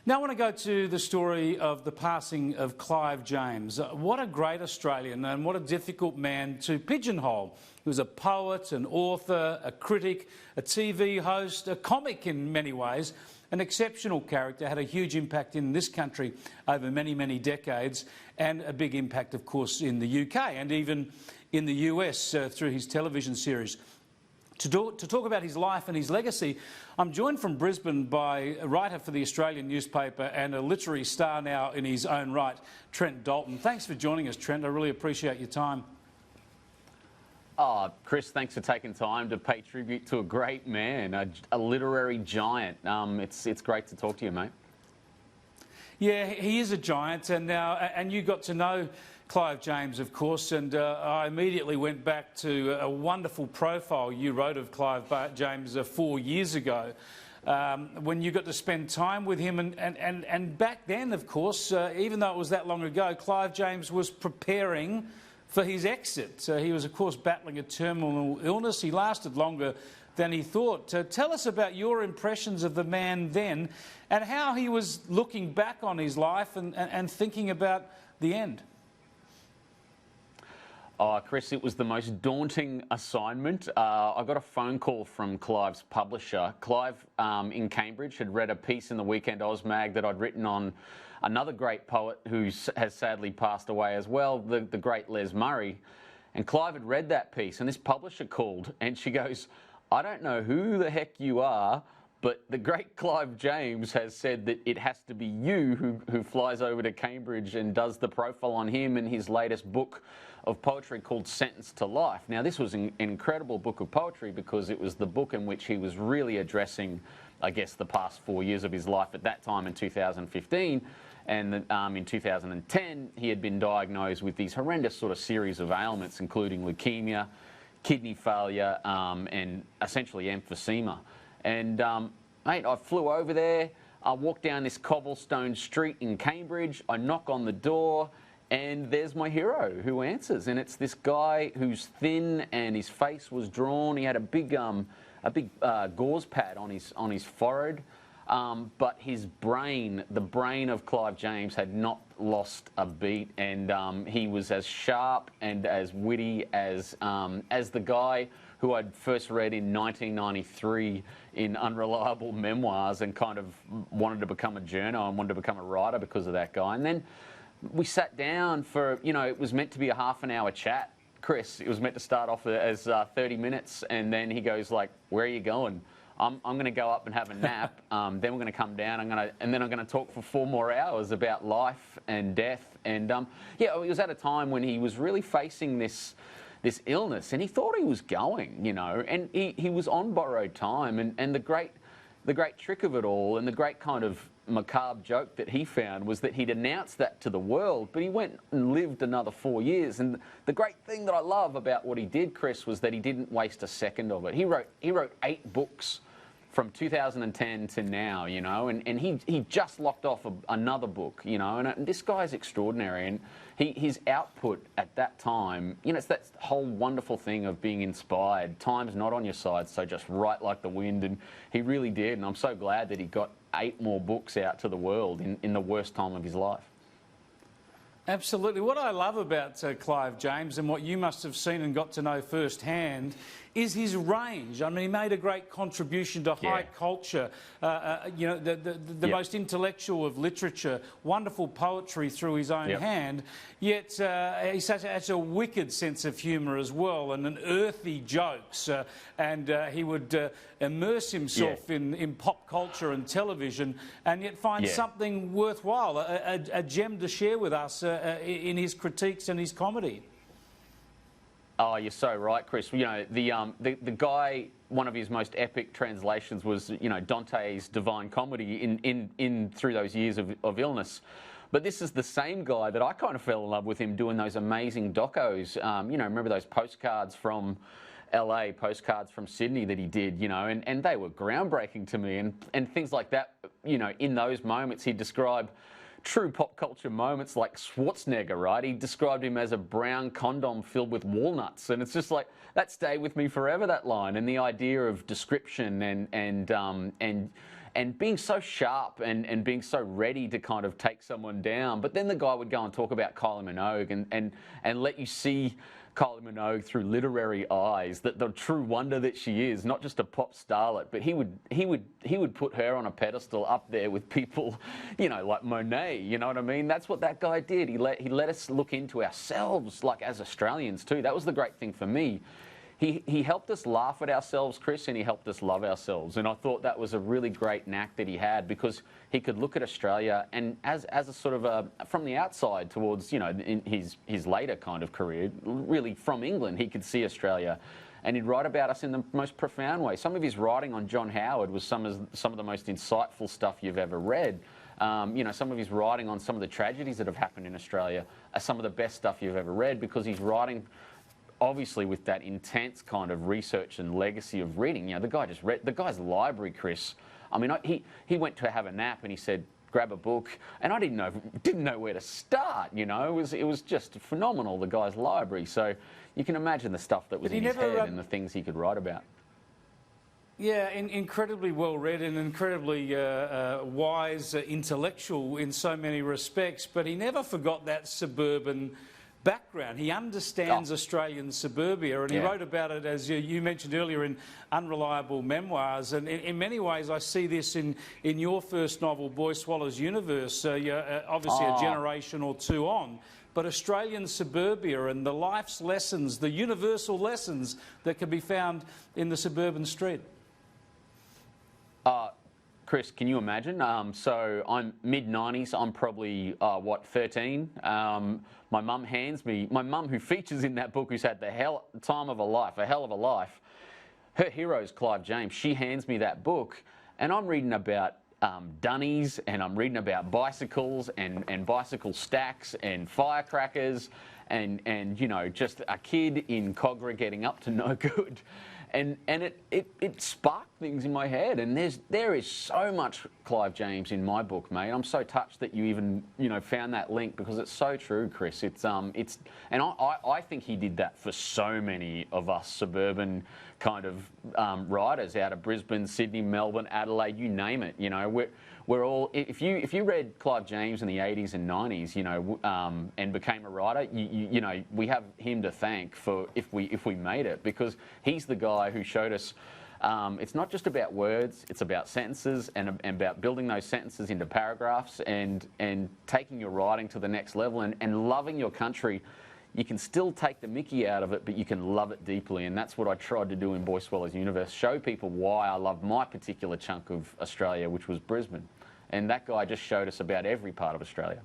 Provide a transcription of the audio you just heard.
Now I want to go to the story of the passing of Clive James. What a great Australian and what a difficult man to pigeonhole. He was a poet, an author, a critic, a TV host, a comic in many ways, an exceptional character, had a huge impact in this country over many, many decades, and a big impact, of course, in the UK and even in the US through his television series. To talk about his life and his legacy, I'm joined from Brisbane by a writer for the Australian newspaper and a literary star now in his own right, Trent Dalton. Thanks for joining us, Trent. I really appreciate your time. Oh, Chris, thanks for taking time to pay tribute to a great man, a literary giant. It's great to talk to you, mate. Yeah, he is a giant, and you got to know Clive James, of course, and I immediately went back to a wonderful profile you wrote of Clive James 4 years ago, when you got to spend time with him. And back then, of course, even though it was that long ago, Clive James was preparing for his exit. He was, of course, battling a terminal illness. He lasted longer than he thought. Tell us about your impressions of the man then and how he was looking back on his life and thinking about the end. Oh, Chris, it was the most daunting assignment. I got a phone call from Clive's publisher. Clive in Cambridge had read a piece in the Weekend Oz mag that I'd written on another great poet who has sadly passed away as well, the great Les Murray. And Clive had read that piece, and this publisher called, and she goes, "I don't know who the heck you are, but the great Clive James has said that it has to be you who flies over to Cambridge and does the profile on him and his latest book of poetry called Sentenced to Life." Now, this was an incredible book of poetry because it was the book in which he was really addressing, I guess, the past 4 years of his life at that time in 2015. And in 2010, he had been diagnosed with these horrendous sort of series of ailments, including leukemia, kidney failure, and essentially emphysema. And, mate, I flew over there. I walked down this cobblestone street in Cambridge. I knock on the door, and there's my hero who answers. And it's this guy who's thin, and his face was drawn. He had a big gauze pad on his forehead. But his brain, the brain of Clive James, had not lost a beat, and he was as sharp and as witty as the guy who I'd first read in 1993 in Unreliable Memoirs and kind of wanted to become a journo and wanted to become a writer because of that guy. And then we sat down for, it was meant to be a half an hour chat, Chris. It was meant to start off as 30 minutes, and then he goes like, "Where are you going?" I'm going to go up and have a nap. Then we're going to come down. And then I'm going to talk for 4 more hours about life and death. And yeah, it was at a time when he was really facing this illness, and he thought he was going, and he was on borrowed time. And the great trick of it all, and the great kind of macabre joke that he found, was that he'd announced that to the world, but he went and lived another 4 years. And the great thing that I love about what he did, Chris, was that he didn't waste a second of it. He wrote 8 books from 2010 to now, and he just locked off another book, and this guy's extraordinary. And his output at that time, it's that whole wonderful thing of being inspired. Time's not on your side, so just write like the wind, and he really did. And I'm so glad that he got 8 more books out to the world in the worst time of his life. Absolutely. What I love about Clive James, and what you must have seen and got to know firsthand, is his range. I mean, he made a great contribution to high culture, the most intellectual of literature, wonderful poetry through his own hand, yet he has a wicked sense of humour as well, and an earthy jokes, and he would immerse himself in pop culture and television, and yet find something worthwhile, a gem to share with us in his critiques and his comedy. Oh, you're so right, Chris. The guy, one of his most epic translations was, Dante's Divine Comedy in through those years of illness. But this is the same guy that I kind of fell in love with him doing those amazing docos. Remember those postcards from LA, postcards from Sydney that he did, and they were groundbreaking to me. And things like that, in those moments he'd describe true pop culture moments like Schwarzenegger, right? He described him as a brown condom filled with walnuts, and it's just like, that stayed with me forever, that line. And the idea of description and and being so sharp and being so ready to kind of take someone down. But then the guy would go and talk about Kylie Minogue and let you see Kylie Minogue through literary eyes, that the true wonder that she is, not just a pop starlet, but he would put her on a pedestal up there with people, you know, like Monet, you know what I mean? That's what that guy did. He let us look into ourselves, like as Australians too. That was the great thing for me. He helped us laugh at ourselves, Chris, and he helped us love ourselves. And I thought that was a really great knack that he had, because he could look at Australia and as a sort of a, from the outside towards, you know, in his later kind of career, really from England, he could see Australia. And he'd write about us in the most profound way. Some of his writing on John Howard was some of the most insightful stuff you've ever read. You know, some of his writing on some of the tragedies that have happened in Australia are some of the best stuff you've ever read, because he's writing obviously with that intense kind of research and legacy of reading. You know, the guy just read, the guy's library, Chris. I mean, he went to have a nap and he said, grab a book, and I didn't know where to start, you know. It was just phenomenal, the guy's library. So you can imagine the stuff that was in his head and the things he could write about. Yeah, incredibly well read and incredibly wise, intellectual in so many respects, but he never forgot that suburban background. He understands Australian suburbia, and he wrote about it, as you mentioned earlier, in Unreliable Memoirs. And in many ways, I see this in your first novel, Boy Swallows Universe. You're obviously a generation or two on, but Australian suburbia and the life's lessons, the universal lessons that can be found in the suburban street. Chris, can you imagine? So I'm mid-90s. I'm probably, 13? My mum hands me, my mum who features in that book, who's had the hell of a life, her hero is Clive James. She hands me that book, and I'm reading about dunnies, and I'm reading about bicycles and bicycle stacks and firecrackers and you know, just a kid in Cogra getting up to no good. And it sparked things in my head, and there is so much Clive James in my book, mate. I'm so touched that you even, you know, found that link, because it's so true, Chris. And I think he did that for so many of us suburban kind of writers out of Brisbane, Sydney, Melbourne, Adelaide, you name it. You know, we're all, if you read Clive James in the 80s and 90s, you know, and became a writer, you know, we have him to thank for if we made it, because he's the guy who showed us it's not just about words, it's about sentences and about building those sentences into paragraphs and taking your writing to the next level and loving your country. You can still take the mickey out of it, but you can love it deeply, and that's what I tried to do in Boy Swallows Universe, show people why I love my particular chunk of Australia, which was Brisbane. And that guy just showed us about every part of Australia.